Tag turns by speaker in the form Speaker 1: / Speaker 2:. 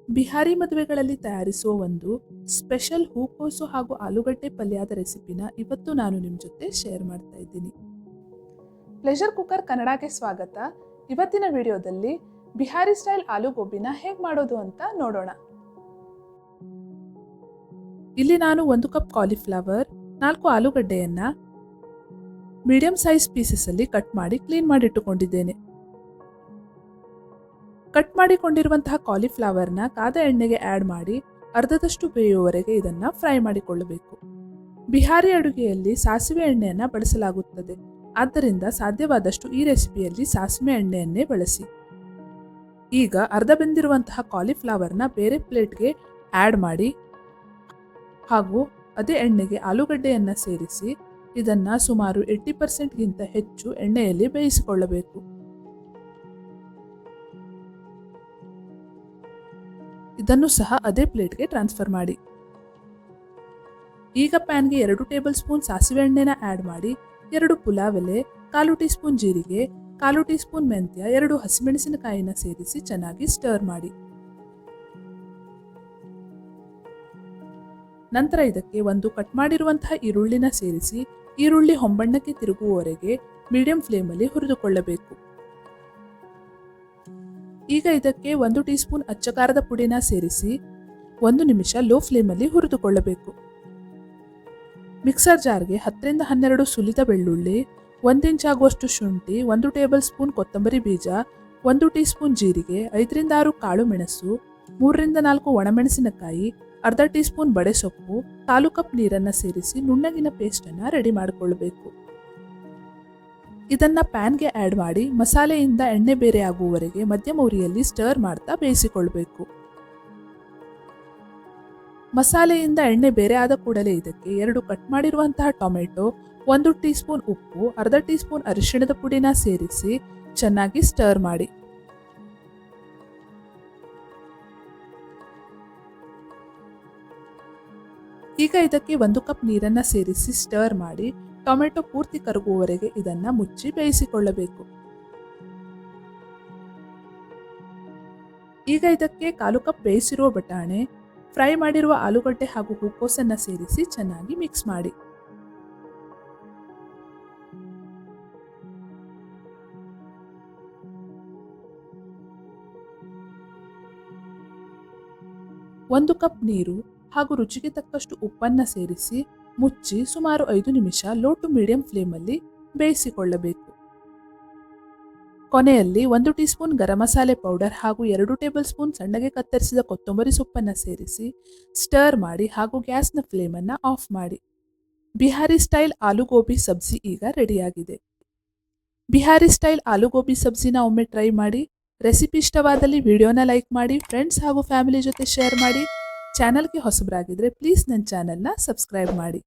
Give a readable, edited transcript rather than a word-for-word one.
Speaker 1: ಬಿಹಾರಿ ಮದುವೆಗಳಲ್ಲಿ ತಯಾರಿಸುವ ಒಂದು ಸ್ಪೆಷಲ್ ಹೂಕೋಸು ಹಾಗೂ ಆಲೂಗಡ್ಡೆ ಪಲ್ಯದ ರೆಸಿಪಿನ ಇವತ್ತು ನಾನು ನಿಮ್ಮ ಜೊತೆ ಶೇರ್ ಮಾಡ್ತಾ ಇದ್ದೀನಿ. ಪ್ಲೆಷರ್ ಕುಕ್ಕರ್ ಕನ್ನಡಕ್ಕೆ ಸ್ವಾಗತ. ಇವತ್ತಿನ ವಿಡಿಯೋದಲ್ಲಿ ಬಿಹಾರಿ ಸ್ಟೈಲ್ ಆಲೂ ಗೋಬಿನ ಹೇಗೆ ಮಾಡೋದು ಅಂತ ನೋಡೋಣ. ಇಲ್ಲಿ ನಾನು 1 ಕಪ್ ಕಾಲಿಫ್ಲವರ್, 4 ಆಲೂಗಡ್ಡೆಯನ್ನ ಮೀಡಿಯಂ ಸೈಜ್ ಪೀಸಸ್ ಅಲ್ಲಿ ಕಟ್ ಮಾಡಿ ಕ್ಲೀನ್ ಮಾಡಿ ಇಟ್ಟುಕೊಂಡಿದ್ದೇನೆ. ಕಟ್ ಮಾಡಿಕೊಂಡಿರುವಂತಹ ಕಾಲಿಫ್ಲವರ್ನ ಕಾದ ಎಣ್ಣೆಗೆ ಆ್ಯಡ್ ಮಾಡಿ ಅರ್ಧದಷ್ಟು ಬೇಯುವವರೆಗೆ ಇದನ್ನು ಫ್ರೈ ಮಾಡಿಕೊಳ್ಳಬೇಕು. ಬಿಹಾರಿ ಅಡುಗೆಯಲ್ಲಿ ಸಾಸಿವೆ ಎಣ್ಣೆಯನ್ನು ಬಳಸಲಾಗುತ್ತದೆ. ಆದ್ದರಿಂದ ಸಾಧ್ಯವಾದಷ್ಟು ಈ ರೆಸಿಪಿಯಲ್ಲಿ ಸಾಸಿವೆ ಎಣ್ಣೆಯನ್ನೇ ಬಳಸಿ. ಈಗ ಅರ್ಧ ಬೆಂದಿರುವಂತಹ ಕಾಲಿಫ್ಲವರ್ನ ಬೇರೆ ಪ್ಲೇಟ್ಗೆ ಆ್ಯಡ್ ಮಾಡಿ ಹಾಗೂ ಅದೇ ಎಣ್ಣೆಗೆ ಆಲೂಗಡ್ಡೆಯನ್ನು ಸೇರಿಸಿ ಇದನ್ನು ಸುಮಾರು 80%ಗಿಂತ ಹೆಚ್ಚು ಎಣ್ಣೆಯಲ್ಲಿ ಬೇಯಿಸಿಕೊಳ್ಳಬೇಕು. ಇದನ್ನು ಸಹ ಅದೇ ಪ್ಲೇಟ್ಗೆ ಟ್ರಾನ್ಸ್ಫರ್ ಮಾಡಿ. ಈಗ ಪ್ಯಾನ್ಗೆ 2 ಟೇಬಲ್ ಸ್ಪೂನ್ ಸಾಸಿವೆ ಎಣ್ಣೆನ ಆ್ಯಡ್ ಮಾಡಿ 2 ಪುಲಾವ್ ಎಲೆ, 1/4 ಟೀ ಸ್ಪೂನ್ ಜೀರಿಗೆ, 1/4 ಟೀ ಸ್ಪೂನ್ ಮೆಂತ್ಯ, 2 ಹಸಿಮೆಣಸಿನಕಾಯಿನ ಸೇರಿಸಿ ಚೆನ್ನಾಗಿ ಸ್ಟರ್ ಮಾಡಿ. ನಂತರ ಇದಕ್ಕೆ ಒಂದು ಕಟ್ ಮಾಡಿರುವಂತಹ ಈರುಳ್ಳಿನ ಸೇರಿಸಿ ಈರುಳ್ಳಿ ಹೊಂಬಣ್ಣಕ್ಕೆ ತಿರುಗುವವರೆಗೆ ಮೀಡಿಯಂ ಫ್ಲೇಮಲ್ಲಿ ಹುರಿದುಕೊಳ್ಳಬೇಕು. ಈಗ ಇದಕ್ಕೆ 1 ಟೀ ಸ್ಪೂನ್ ಅಚ್ಚಕಾರದ ಪುಡಿನ ಸೇರಿಸಿ 1 ನಿಮಿಷ ಲೋ ಫ್ಲೇಮಲ್ಲಿ ಹುರಿದುಕೊಳ್ಳಬೇಕು. ಮಿಕ್ಸರ್ ಜಾರ್ಗೆ 10 ರಿಂದ 12 ಸುಲಿದ ಬೆಳ್ಳುಳ್ಳಿ, 1 ಇಂಚ್ ಆಗುವಷ್ಟು ಶುಂಠಿ, 1 ಟೇಬಲ್ ಸ್ಪೂನ್ ಕೊತ್ತಂಬರಿ ಬೀಜ, 1 ಟೀ ಸ್ಪೂನ್ ಜೀರಿಗೆ, 5 ರಿಂದ 6 ಕಾಳು ಮೆಣಸು, 3 ರಿಂದ 4 ಒಣಮೆಣಸಿನಕಾಯಿ, ಅರ್ಧ ಟೀ ಸ್ಪೂನ್ ಬಡೆಸೊಪ್ಪು, 1/4 ಕಪ್ ನೀರನ್ನು ಸೇರಿಸಿ ನುಣ್ಣಗಿನ ಪೇಸ್ಟನ್ನು ರೆಡಿ ಮಾಡಿಕೊಳ್ಳಬೇಕು. ಇದನ್ನ ಪ್ಯಾನ್ಗೆ ಆ್ಯಡ್ ಮಾಡಿ ಮಸಾಲೆಯಿಂದ ಎಣ್ಣೆ ಬೇರೆ ಆಗುವವರೆಗೆ ಮಧ್ಯಮ ಉರಿಯಲ್ಲಿ ಸ್ಟರ್ ಮಾಡ್ತಾ ಬೇಯಿಸಿಕೊಳ್ಬೇಕು. ಮಸಾಲೆಯಿಂದ ಎಣ್ಣೆ ಬೇರೆ ಆದ ಕೂಡಲೇ ಇದಕ್ಕೆ 2 ಕಟ್ ಮಾಡಿರುವಂತಹ ಟೊಮೆಟೊ, 1 ಟೀ ಸ್ಪೂನ್ ಉಪ್ಪು, ಅರ್ಧ ಟೀ ಸ್ಪೂನ್ ಅರಿಶಿಣದ ಪುಡಿನ ಸೇರಿಸಿ ಚೆನ್ನಾಗಿ ಸ್ಟರ್ ಮಾಡಿ. ಈಗ ಇದಕ್ಕೆ 1 ಕಪ್ ನೀರನ್ನ ಸೇರಿಸಿ ಸ್ಟರ್ ಮಾಡಿ ಟೊಮೆಟೊ ಪೂರ್ತಿ ಕರಗುವವರೆಗೆ ಇದನ್ನ ಮುಚ್ಚಿ ಬೇಯಿಸಿಕೊಳ್ಳಬೇಕು. ಈಗ ಇದಕ್ಕೆ 1/4 ಕಪ್ ಬೇಯಿಸಿರುವ ಬಟಾಣೆ, ಫ್ರೈ ಮಾಡಿರುವ ಆಲೂಗಡ್ಡೆ ಹಾಗೂ ಹೂಕೋಸನ್ನ ಸೇರಿಸಿ ಚೆನ್ನಾಗಿ ಮಿಕ್ಸ್ ಮಾಡಿ. ಒಂದು ಕಪ್ ನೀರು ಹಾಗೂ ರುಚಿಗೆ ತಕ್ಕಷ್ಟು ಉಪ್ಪನ್ನ ಸೇರಿಸಿ ಮುಚ್ಚಿ ಸುಮಾರು 5 ನಿಮಿಷ ಲೋ ಟು ಮೀಡಿಯಂ ಫ್ಲೇಮಲ್ಲಿ ಬೇಯಿಸಿಕೊಳ್ಳಬೇಕು. ಕೊನೆಯಲ್ಲಿ 1 tea spoon garam masala powder ಹಾಗೂ 2 ಟೇಬಲ್ ಸ್ಪೂನ್ ಸಣ್ಣಗೆ ಕತ್ತರಿಸಿದ ಕೊತ್ತಂಬರಿ ಸೊಪ್ಪನ್ನು ಸೇರಿಸಿ ಸ್ಟರ್ ಮಾಡಿ ಹಾಗೂ ಗ್ಯಾಸ್ನ ಫ್ಲೇಮನ್ನು ಆಫ್ ಮಾಡಿ. ಬಿಹಾರಿ ಸ್ಟೈಲ್ ಆಲೂ ಗೋಬಿ ಸಬ್ಜಿ ಈಗ ರೆಡಿಯಾಗಿದೆ. ಬಿಹಾರಿ ಸ್ಟೈಲ್ ಆಲೂ ಗೋಬಿ ಸಬ್ಜಿನ ಒಮ್ಮೆ ಟ್ರೈ ಮಾಡಿ. ರೆಸಿಪಿ ಇಷ್ಟವಾದಲ್ಲಿ ವಿಡಿಯೋನ ಲೈಕ್ ಮಾಡಿ, ಫ್ರೆಂಡ್ಸ್ ಹಾಗೂ ಫ್ಯಾಮಿಲಿ ಜೊತೆ ಶೇರ್ ಮಾಡಿ. ಚಾನಲ್ಗೆ ಹೊಸಬರಾಗಿದ್ದರೆ ಪ್ಲೀಸ್ ನನ್ನ ಚಾನಲ್ನ ಸಬ್ಸ್ಕ್ರೈಬ್ ಮಾಡಿ.